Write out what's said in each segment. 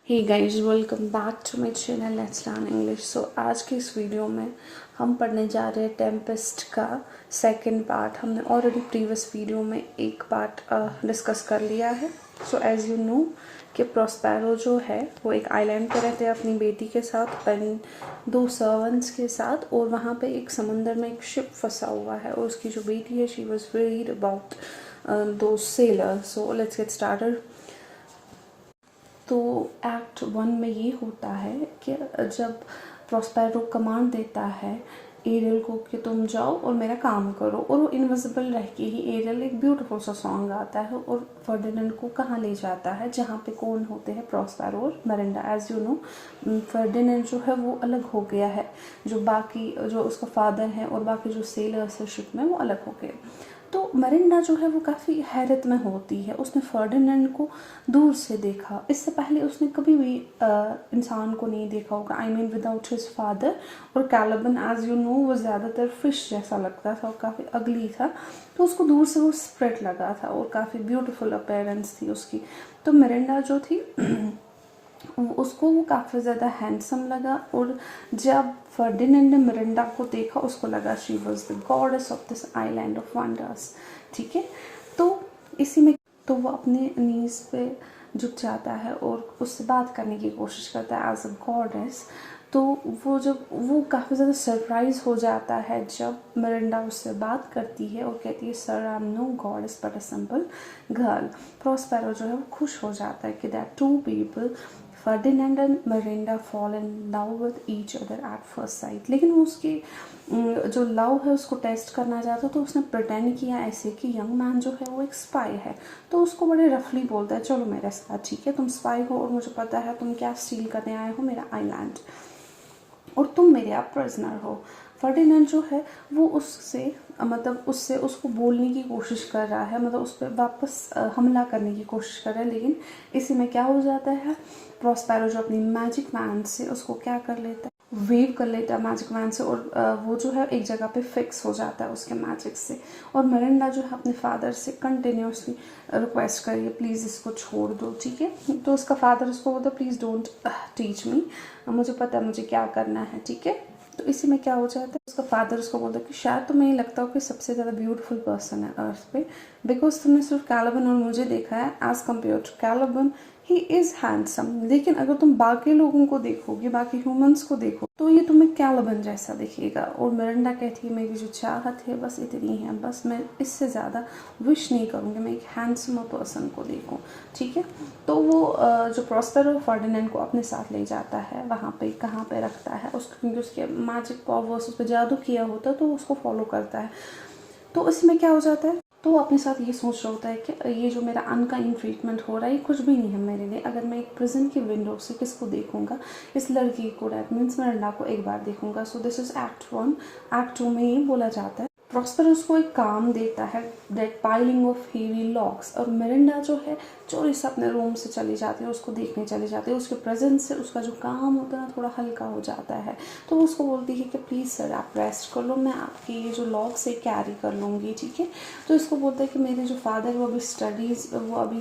Hey guys, welcome back to my channel let's learn English. So आज की इस video में हम पढ़ने जा रहे हैं टेम्पेस्ट का सेकंड पार्ट। हमने ऑलरेडी प्रीवियस वीडियो में एक पार्ट डिस्कस कर लिया है। सो एज़ यू नो कि प्रॉस्पेरो जो है वो एक आइलैंड पे रहते हैं अपनी बेटी के साथ, दो सर्वेंट्स के साथ, और वहाँ पे एक समंदर में एक शिप फंसा हुआ है और उसकी जो बेटी है शी वॉज वेरीड अबाउट दो sellers. So let's get started. तो एक्ट 1 में ये होता है कि जब प्रॉस्पेरो कमांड देता है एरियल को कि तुम जाओ और मेरा काम करो, और वो इनविजिबल रह के ही एरियल एक ब्यूटीफुल सा सॉन्ग गाता है और फर्डिनेंड को कहाँ ले जाता है जहाँ पे कौन होते हैं, प्रॉस्पेरो और Miranda. As you know Ferdinand जो है वो अलग हो गया है, जो उसका फादर है और बाकी जो सेलर्स है शिप में वो अलग हो गए। तो मरिंडा जो है वो काफ़ी हैरत में होती है। उसने फर्डिनेंड को दूर से देखा, इससे पहले उसने कभी भी इंसान को नहीं देखा होगा, I mean without his father. और कैलिबन एज यू नो वो ज़्यादातर फिश जैसा लगता था और काफ़ी अगली था, तो उसको दूर से वो स्प्रेड लगा था और काफ़ी ब्यूटीफुल अपीयरेंस थी उसकी। तो मरिंडा जो थी उसको वो काफ़ी ज़्यादा हैंडसम लगा, और जब फर्डिनेंड ने मिरिंडा को देखा उसको लगा she was the goddess of this island of wonders. ठीक है, तो इसी में तो वो अपने नीज पे झुक जाता है और उससे बात करने की कोशिश करता है एज अ गॉडेस। तो वो काफ़ी ज़्यादा सरप्राइज हो जाता है जब मिरिंडा उससे बात करती है और कहती है sir I am no goddess but a simple girl. Prospero जो है वो खुश हो जाता है कि that two people Ferdinand and Miranda fall in love with each other at first sight. लेकिन वो उसकी जो लव है उसको टेस्ट करना चाहता, तो उसने प्रिटेंड किया ऐसे कि यंग मैन जो है वो एक स्पाई है। तो उसको बड़े रफली बोलता है चलो मेरे साथ, ठीक है तुम स्पाई हो और मुझे पता है तुम क्या स्टील करने आए हो मेरा आइलैंड, और तुम मेरे आप प्रिजनर हो। फर्डिनेंड जो है वो उससे उसको बोलने की कोशिश कर रहा है, मतलब उस पर वापस हमला करने की कोशिश कर रहा है। लेकिन इसी में क्या हो जाता है, प्रॉस्पेरो जो अपनी मैजिक वैन से उसको क्या कर लेता है, वेव कर लेता है मैजिक वैन से, और वो जो है एक जगह पे फिक्स हो जाता है उसके मैजिक से। और मिरिंडा जो है अपने फादर से कंटिन्यूसली रिक्वेस्ट करिए प्लीज़ इसको छोड़ दो, ठीक है। तो उसका फादर उसको बोलता है प्लीज़ डोंट टीच मी, मुझे पता है मुझे क्या करना है, ठीक है। तो इसी में क्या हो जाता है, उसका फादर उसको बोलता है कि शायद तुम्हें ये लगता हो कि सबसे ज़्यादा ब्यूटीफुल पर्सन है अर्थ पे, बिकॉज तुमने सिर्फ कैलिबन और मुझे देखा है। As compare to Caliban he is handsome, लेकिन अगर तुम बाकी लोगों को देखोगे, बाकी ह्यूमंस को देखो, तो ये तुम्हें कैलिबन जैसा दिखेगा। और मिरिंडा कहती है मेरी जो चाहत है बस इतनी है, बस मैं इससे ज़्यादा विश नहीं करूँगी, मैं एक हैंडसम पर्सन को देखूँ, ठीक है। तो वो जो प्रॉस्पेरो फर्डिनेंड को अपने साथ ले जाता है, वहाँ पे कहाँ पे रखता है उसको, क्योंकि उसके मैजिक पावर्स उस पर जादू किया होता है तो उसको फॉलो करता है। तो इसमें क्या हो जाता है, तो वो अपने साथ ये सोच रहा होता है कि ये जो मेरा अनकाइंड ट्रीटमेंट हो रहा है ये कुछ भी नहीं है मेरे लिए। अगर मैं एक प्रिजन की विंडो से किसको देखूंगा, इस लड़की को, डैट मीन्स मिरिंडा को एक बार देखूंगा। So this is act 1। Act 2 में ये बोला जाता है प्रॉस्पेरो उसको एक काम देता है, that piling of heavy locks, और मिरिंडा जो है चोरी से अपने रूम से चली जाती है, उसको देखने चली जाती है। उसके प्रेजेंस से उसका जो काम होता है ना थोड़ा हल्का हो जाता है। तो वो उसको बोलती है कि प्लीज़ सर आप रेस्ट कर लो, मैं आपकी ये जो लॉक्स है कैरी कर लूँगी, ठीक है। तो इसको बोलता है कि मेरे जो फादर वो अभी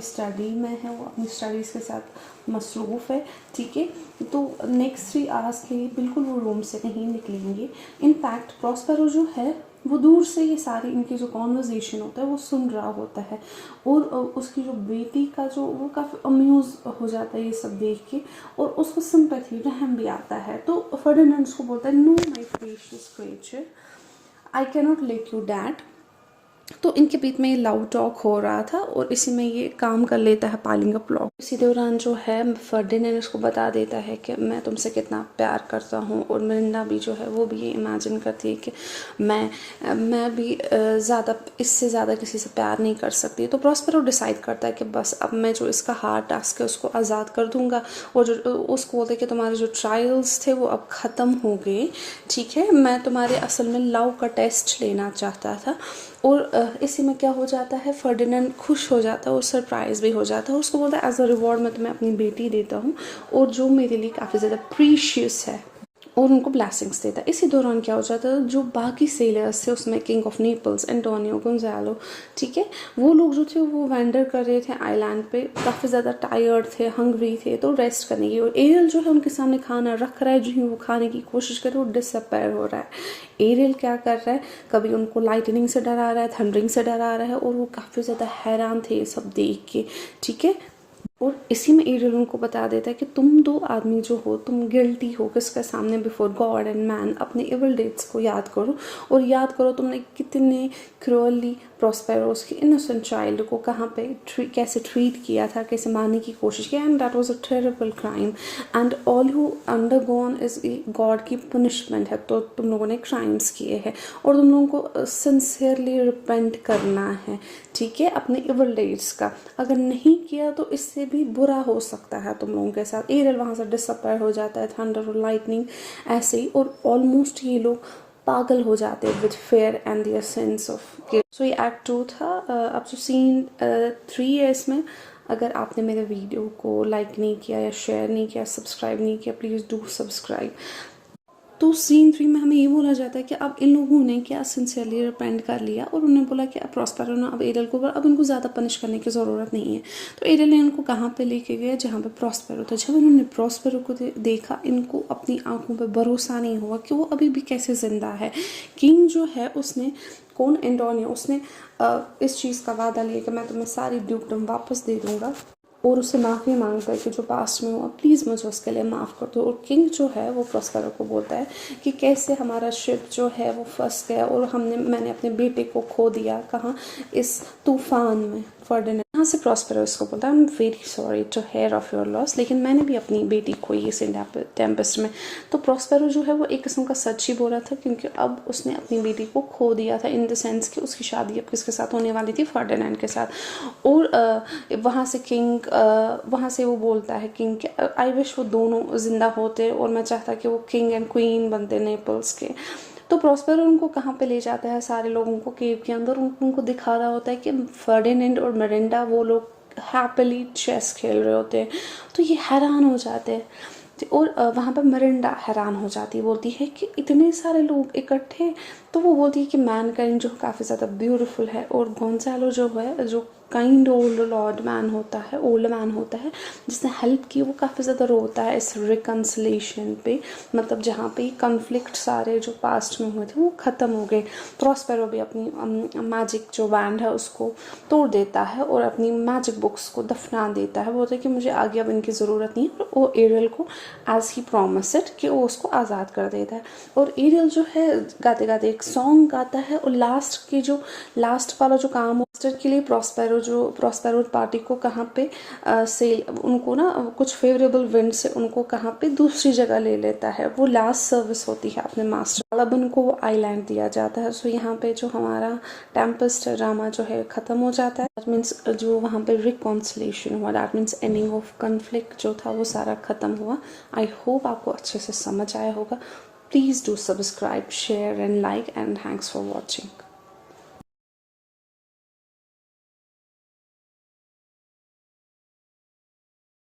स्टडी में है, वो अपनी स्टडीज़ के साथ मसरूफ़ है, ठीक है। तो नेक्स्ट 3 आवर्स के लिए बिल्कुल वो रूम से नहीं निकलेंगे। इनफैक्ट प्रॉस्पेरो जो है वो दूर से ये सारी इनकी जो कॉन्वर्जेशन होता है वो सुन रहा होता है, और उसकी जो बेटी का जो वो काफ़ी अम्यूज़ हो जाता है ये सब देख के, और उसको सिंपैथी रहम भी आता है। तो फर्डिनेंड उसको बोलता है no my precious creature I can not let you dad. तो इनके बीच में ये लव टॉक हो रहा था और इसी में ये काम कर लेता है पाइलिंग अप लॉक। इसी दौरान जो है फर्डिनेंड उसको बता देता है कि मैं तुमसे कितना प्यार करता हूँ, और मिरिंडा भी जो है वो भी ये इमेजिन करती है कि मैं भी इससे ज़्यादा किसी से प्यार नहीं कर सकती। तो प्रॉस्पेरो डिसाइड करता है कि बस अब मैं जो इसका हार्ड टास्क है उसको आज़ाद कर दूंगा, और जो उसको बोलते हैं कि तुम्हारे जो ट्रायल्स थे वो अब ख़त्म हो गए, ठीक है। मैं तुम्हारे असल में लव का टेस्ट लेना चाहता था। और इसी में क्या हो जाता है, फर्डिनेंड खुश हो जाता है और सरप्राइज भी हो जाता है। उसको बोलता है एज अ रिवॉर्ड मैं तुम्हें अपनी बेटी देता हूँ, और जो मेरे लिए काफ़ी ज़्यादा प्रीशियस है। और उनको ब्लेसिंग्स देता है। इसी दौरान क्या हो जाता है, जो बाकी सेलर्स थे उसमें king of Naples, Antonio Gonzalo, ठीक है, वो लोग जो थे वो वेंडर कर रहे थे आइलैंड पे, काफ़ी ज़्यादा टायर्ड थे, हंग्री थे, तो रेस्ट करने की। और एरियल जो है उनके सामने खाना रख रहा है, जो ही वो खाने की कोशिश करे वो डिसअपेयर हो रहा है। एरियल क्या कर रहा है, कभी उनको लाइटनिंग से डरा रहा है, थंडरिंग से डरा रहा है, और वो काफ़ी ज़्यादा हैरान थे ये सब देख के, ठीक है। और इसी में एरियल उनको बता देता है कि तुम दो आदमी जो हो, तुम गिल्टी हो किसके सामने, बिफोर गॉड एंड मैन। अपने इविल डेट्स को याद करो, और याद करो तुमने कितने क्रूअली प्रॉस्पेरोस की इनोसेंट चाइल्ड को कहाँ पे कैसे ट्रीट किया था, कैसे मारने की कोशिश की, and that was a terrible crime, and all who undergone is God की पनिशमेंट है। तो तुम लोगों ने क्राइम्स किए हैं, और तुम लोगों को सिंसियरली रिपेंट करना है, ठीक है, अपने इविल डेट्स का। अगर नहीं किया तो इससे भी बुरा हो सकता है तुम लोगों के साथ। एरियल वहाँ से डिसअपेयर हो जाता है, थंडर और लाइटनिंग ऐसे ही, और ऑलमोस्ट ये लोग पागल हो जाते हैं with fear and their sense of guilt. So ये एक्ट 2 था। अब जो सीन 3 है इसमें, अगर आपने मेरे वीडियो को लाइक नहीं किया या शेयर नहीं किया, सब्सक्राइब नहीं किया, प्लीज़ डू सब्सक्राइब। तो सीन 3 में हमें ये बोला जाता है कि अब इन लोगों ने क्या सिंसियरली रिपेंट कर लिया, और उन्होंने बोला कि अब प्रॉस्पेरो ने अब एरियल को, अब उनको ज़्यादा पनिश करने की ज़रूरत नहीं है। तो एरियल ने इनको कहाँ पे लेके गया, जहाँ पे प्रॉस्पेरो था। जब इन्होंने प्रॉस्पेरो को देखा, इनको अपनी आंखों पे भरोसा नहीं हुआ कि वो अभी भी कैसे ज़िंदा है। किंग जो है उसने, कौन, एंटोनियो, उसने इस चीज़ का वादा लिया कि मैं तुम्हें सारी ड्यूकडम वापस दे दूँगा, और उससे माफ़ी मांगता है कि जो पास्ट में हुआ प्लीज़ मुझे उसके लिए माफ़ कर दो। और किंग जो है वो प्रॉस्पेरो को बोलता है कि कैसे हमारा शिप जो है वो फंस गया, और मैंने अपने बेटे को खो दिया, कहाँ, इस तूफान में, फर्डिनेंड। यहाँ से प्रॉस्पेरो इसको बोलता है, I am very sorry to hear of your loss, लेकिन मैंने भी अपनी बेटी खोई इस टेम्पेस्ट में। तो प्रॉस्पेरो जो है वो एक किस्म का सच ही बोला था, क्योंकि अब उसने अपनी बेटी को खो दिया था, इन द सेंस कि उसकी शादी अब किसके साथ होने वाली थी, फर्डिनेंड के साथ। और वहाँ से किंग, वहाँ से वो बोलता है किंग के, आई विश वो दोनों जिंदा होते, और मैं चाहता कि वो किंग एंड क्वीन बनते नेपल्स के। तो प्रॉस्पेरो उनको कहाँ पे ले जाता है, सारे लोगों को केव के अंदर, उनको दिखा रहा होता है कि फर्डिनेंड और मिरिंडा वो लोग हैप्पीली चेस खेल रहे होते हैं। तो ये हैरान हो जाते हैं, और वहाँ पर मिरिंडा हैरान हो जाती है, बोलती है कि इतने सारे लोग इकट्ठे। तो वो बोलती है कि मैनकाइंड जो काफ़ी ज़्यादा ब्यूटीफुल है, और गोंजालो जो है, जो काइंड ओल्ड मैन होता है जिसने हेल्प की, वो काफ़ी ज़्यादा रोता है इस रिकन्सिलेशन पे, मतलब जहाँ पे कन्फ्लिक्ट सारे जो पास्ट में हुए थे वो ख़त्म हो गए। प्रॉस्पेरो भी अपनी मैजिक जो बैंड है उसको तोड़ देता है, और अपनी मैजिक बुक्स को दफना देता है, बोलता है कि मुझे आगे अब इनकी ज़रूरत नहीं है। और वो एरियल को एज ही प्रॉमिस्ड कि वो उसको आज़ाद कर देता है। और एरियल जो है गाते गाते एक सॉन्ग गाता है, और लास्ट वाला जो काम के लिए प्रॉस्पेरो पार्टी को कहाँ पे सेल, उनको ना कुछ फेवरेबल विंड से उनको कहाँ पे दूसरी जगह ले लेता है। वो लास्ट सर्विस होती है अपने मास्टर, अब उनको वो आइलैंड दिया जाता है। सो यहाँ पे जो हमारा टेम्पेस्ट ड्रामा जो है ख़त्म हो जाता है। दैट मीन्स जो वहाँ पे रिकॉन्सिलेशन हुआ, that means ending of conflict जो था वो सारा ख़त्म हुआ। आई होप आपको अच्छे से समझ आया होगा। Please do subscribe, share and like, and thanks for watching.